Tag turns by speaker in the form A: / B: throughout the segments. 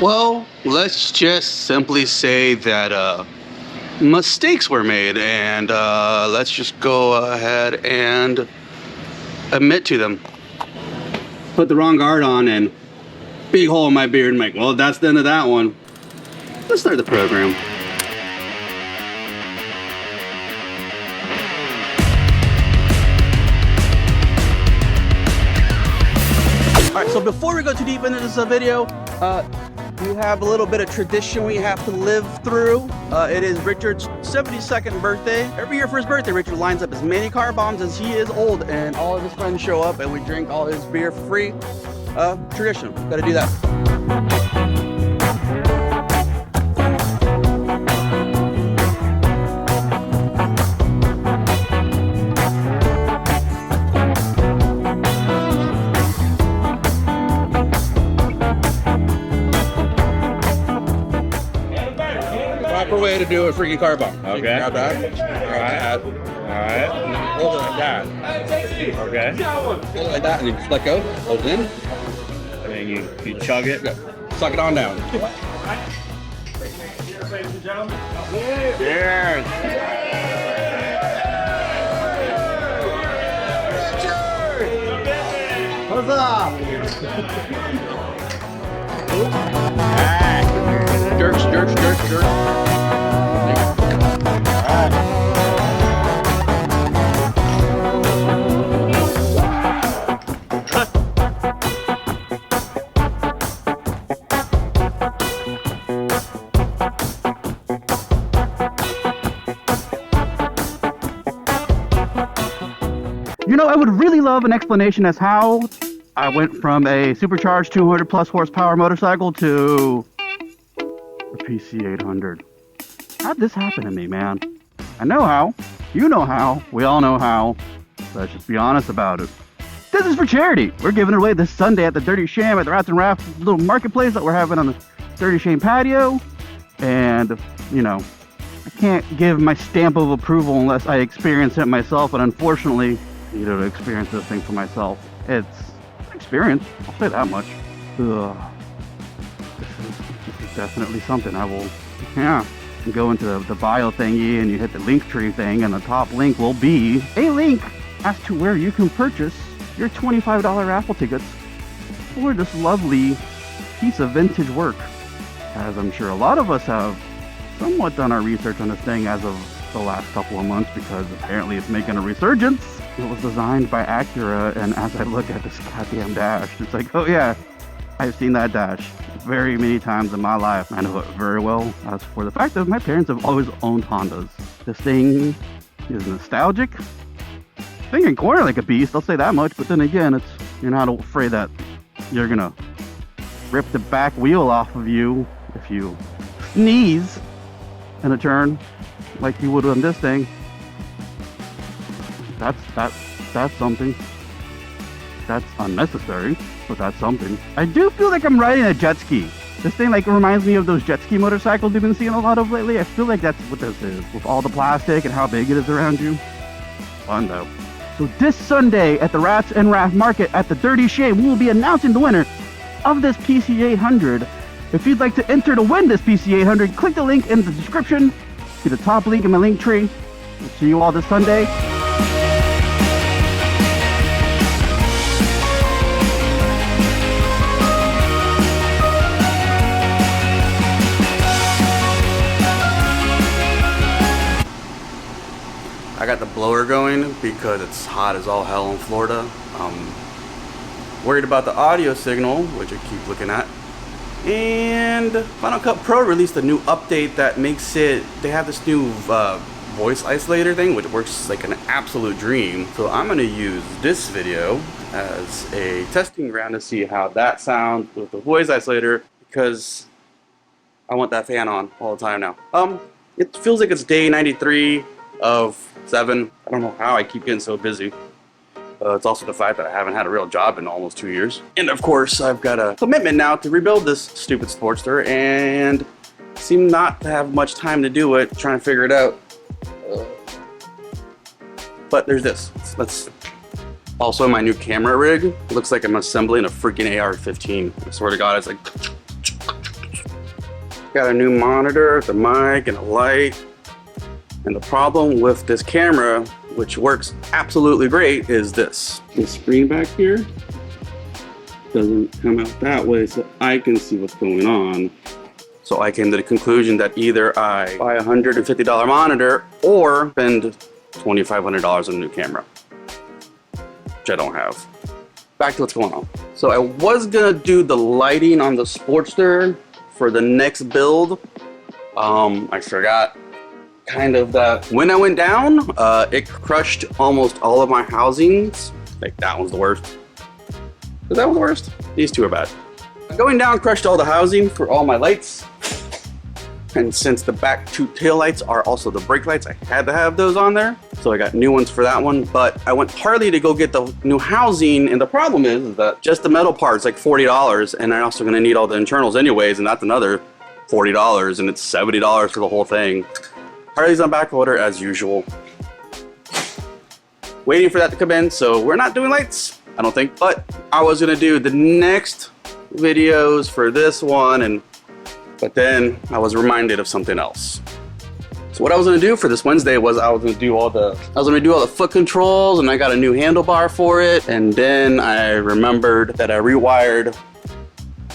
A: Well, let's just simply say that mistakes were made, and let's just go ahead and admit to them. Put the wrong guard on and big hole in my beard and like, well, that's the end of that one. Let's start the program. Alright, so before we go too deep into this video, we have a little bit of tradition we have to live through. It is Richard's 72nd birthday. Every year for his birthday, Richard lines up as many car bombs as he is old, and all of his friends show up and we drink all his beer for free. Tradition, gotta do that. Proper way to do a freaking car bomb.
B: Okay.
A: Grab that.
B: Alright. Alright.
A: Hold it like that.
B: Okay.
A: Hold it like that and you just let go. Hold it in.
B: And then you chug it.
A: Good. Suck it on down.
B: Cheers.
A: What's up? Jerks, jerks, jerks, jerks. You know, I would really love an explanation as how I went from a supercharged 200 plus horsepower motorcycle to a PC800. How'd this happen to me, man? I know how. You know how. We all know how. Let's just be honest about it. This is for charity. We're giving it away this Sunday at the Dirty Sham at the Rats and Raft little marketplace that we're having on the Dirty Sham patio. And, you know, I can't give my stamp of approval unless I experience it myself, and unfortunately, I need to experience this thing for myself. It's an experience, I'll say that much. Ugh. This is definitely something I will, go into the bio thingy and you hit the link tree thing, and the top link will be a link as to where you can purchase your $25 raffle tickets for this lovely piece of vintage work. As I'm sure a lot of us have somewhat done our research on this thing as of the last couple of months, because apparently it's making a resurgence. It was designed by Acura, and as I look at this goddamn dash, it's like, oh yeah, I've seen that dash very many times in my life. I know it very well, as for the fact that my parents have always owned Hondas. This thing is nostalgic. Thing can corner like a beast, I'll say that much, but then again, you're not afraid that you're gonna rip the back wheel off of you if you sneeze in a turn like you would on this thing. That's something. That's unnecessary, but that's something. I do feel like I'm riding a jet ski. This thing like reminds me of those jet ski motorcycles you've been seeing a lot of lately. I feel like that's what this is, with all the plastic and how big it is around you. Fun though. So this Sunday at the Rats and Raft Market at the Dirty Shame, we will be announcing the winner of this PC800. If you'd like to enter to win this PC800, click the link in the description. See the top link in my link tree. We'll see you all this Sunday. I got the blower going because it's hot as all hell in Florida. Worried about the audio signal, which I keep looking at. And Final Cut Pro released a new update that makes it, they have this new voice isolator thing, which works like an absolute dream. So I'm gonna use this video as a testing ground to see how that sounds with the voice isolator, because I want that fan on all the time now. It feels like it's day 93 of 7. I don't know how I keep getting so busy. It's also the fact that I haven't had a real job in almost 2 years. And of course, I've got a commitment now to rebuild this stupid Sportster, and seem not to have much time to do it, trying to figure it out. But there's this. Let's also, my new camera rig looks like I'm assembling a freaking AR-15. I swear to God, it's like Got a new monitor, the mic, and a light. And the problem with this camera, which works absolutely great, is this. The screen back here doesn't come out that way so I can see what's going on. So I came to the conclusion that either I buy a $150 monitor or spend $2,500 on a new camera, which I don't have. Back to what's going on. So I was gonna do the lighting on the Sportster for the next build. I forgot kind of that when I went down, it crushed almost all of my housings. Like that one's the worst. Is that one the worst? These two are bad. Going down crushed all the housing for all my lights. And since the back two tail lights are also the brake lights, I had to have those on there. So I got new ones for that one, but I went partly to go get the new housing, and the problem is that just the metal part's like $40, and I'm also gonna need all the internals anyways, and that's another $40, and it's $70 for the whole thing. Harley's on back order as usual. Waiting for that to come in, so we're not doing lights, I don't think, but I was gonna do the next videos for this one, but then I was reminded of something else. So what I was gonna do for this Wednesday was I was gonna do all the foot controls, and I got a new handlebar for it, and then I remembered that I rewired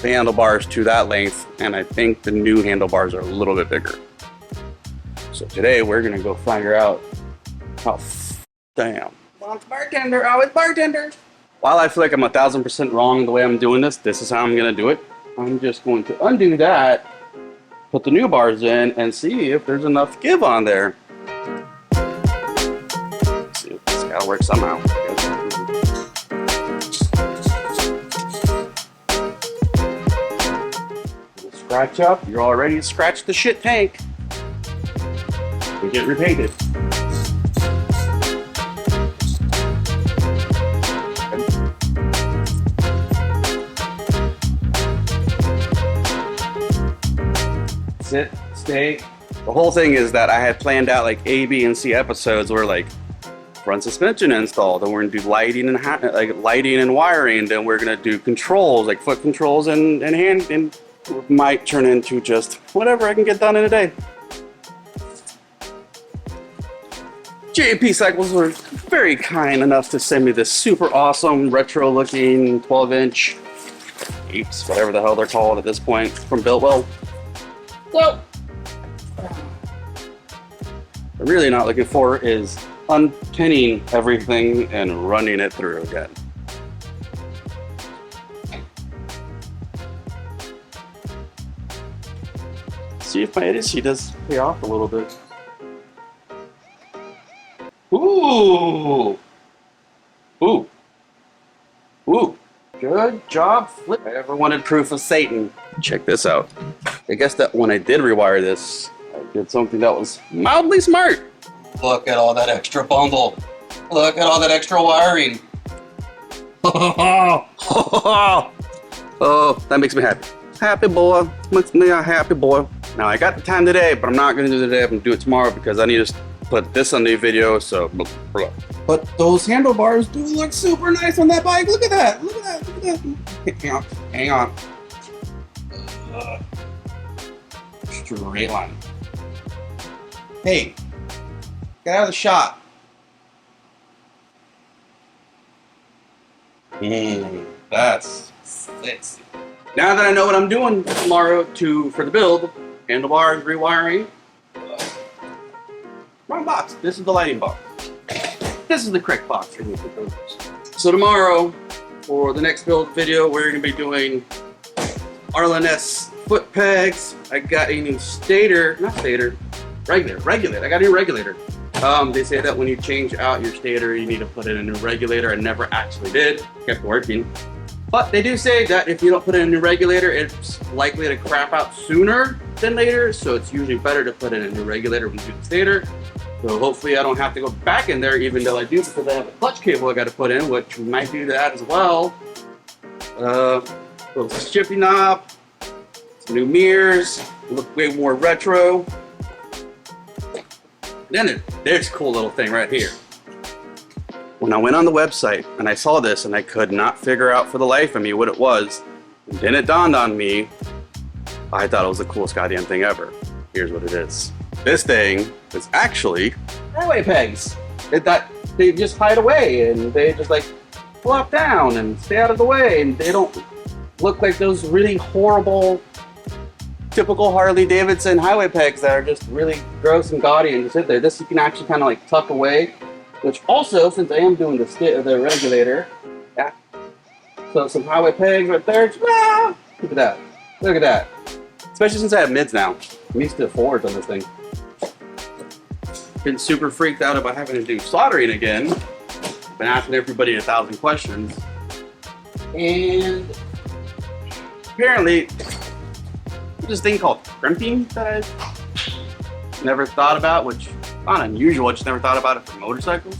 A: the handlebars to that length, and I think the new handlebars are a little bit bigger. So today we're gonna go figure out how damn. Well, bartender, always bartender. While I feel like I'm 1,000% wrong the way I'm doing this is how I'm gonna do it. I'm just going to undo that, put the new bars in, and see if there's enough give on there. Let's see if this gotta work somehow. Scratch up, you're already scratched the shit tank. We get repainted. Sit, stay. The whole thing is that I had planned out like A, B, and C episodes where like front suspension install, then we're gonna do lighting and wiring, then we're gonna do controls, like foot controls and hand, and it might turn into just whatever I can get done in a day. JP Cycles were very kind enough to send me this super awesome retro looking 12-inch apes, whatever the hell they're called at this point, from Biltwell. So, what I'm really not looking for is unpinning everything and running it through again. See if my idiocy does pay off a little bit. Ooh! Ooh! Ooh! Good job, Flip. I ever wanted proof of Satan. Check this out. I guess that when I did rewire this, I did something that was mildly smart. Look at all that extra bundle. Look at all that extra wiring. Oh, that makes me happy. Happy boy. Makes me a happy boy. Now I got the time today, but I'm not going to do it today. I'm going to do it tomorrow because I need to put this on the video. So, but those handlebars do look super nice on that bike. Look at that. Look at that. Look at that. Hang on. Hang on. Straight line. Hey, get out of the shot. That's sexy. Now that I know what I'm doing tomorrow for the build, handlebars, rewiring. Wrong box. This is the lighting box. This is the correct box for these controllers. So tomorrow, for the next build video, we're going to be doing RLNS foot pegs. I got a new regulator. I got a new regulator. They say that when you change out your stator, you need to put in a new regulator. I never actually did. Kept working. But they do say that if you don't put in a new regulator, it's likely to crap out sooner than later. So it's usually better to put in a new regulator when you do the stator. So hopefully I don't have to go back in there, even though I do, because I have a clutch cable I got to put in, which might do that as well. Little shifty knob, some new mirrors, look way more retro. Then there's a cool little thing right here. When I went on the website and I saw this and I could not figure out for the life of me what it was, and then it dawned on me
C: I thought it was the coolest goddamn thing ever. Here's what it is. This thing is actually highway pegs. They just hide away and they just like flop down and stay out of the way, and they don't look like those really horrible typical Harley Davidson highway pegs that are just really gross and gaudy and just sit there. This you can actually kind of like tuck away, which also, since I am doing the regulator, yeah. So some highway pegs right there. Ah, look at that. Look at that. Especially since I have mids now. I'm used to forwards on this thing. Been super freaked out about having to do soldering again. Been asking everybody 1,000 questions. And apparently, there's this thing called crimping that I've never thought about, which is not unusual. I just never thought about it for motorcycles.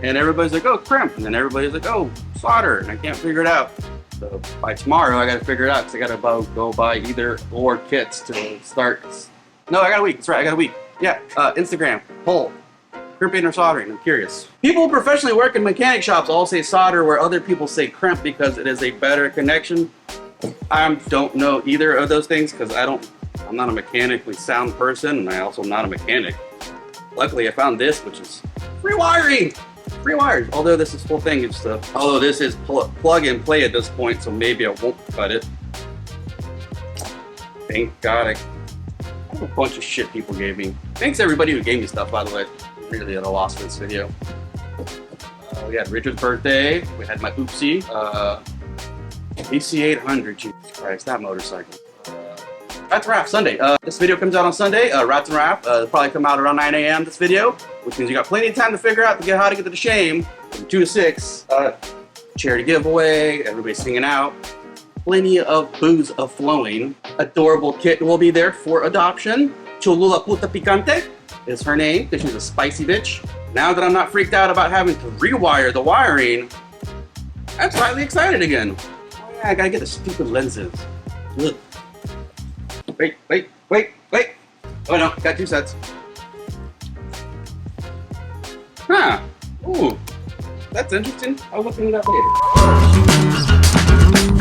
C: And everybody's like, oh, crimp. And then everybody's like, oh, solder. And I can't figure it out. So by tomorrow, I got to figure it out because I got to go buy either or kits to start. No, I got a week. That's right. I got a week. Yeah. Instagram, poll, crimping or soldering. I'm curious. People who professionally work in mechanic shops all say solder where other people say crimp because it is a better connection. I don't know either of those things because I'm not a mechanically sound person, and I also am not a mechanic. Luckily, I found this, which is free wiring. Free wires. Although this is full thing, although this is plug and play at this point, so maybe I won't cut it. Thank God I have a bunch of shit people gave me. Thanks everybody who gave me stuff, by the way. I'm really at a loss for this video. We had Richard's birthday. We had my oopsie. AC800. Jesus Christ, that motorcycle. Rats and Raff Sunday. This video comes out on Sunday. Rats and Raff it'll probably come out around 9 a.m. this video, which means you got plenty of time to figure out how to get to the shame from 2 to 6. Charity giveaway. Everybody's singing out. Plenty of booze flowing. Adorable kitten will be there for adoption. Cholula Puta Picante is her name because she's a spicy bitch. Now that I'm not freaked out about having to rewire the wiring, I'm slightly excited again. Oh yeah, I gotta get the stupid lenses. Ugh. Wait. Oh no, got 2 sets. Huh. Ooh. That's interesting. I'll look into that later.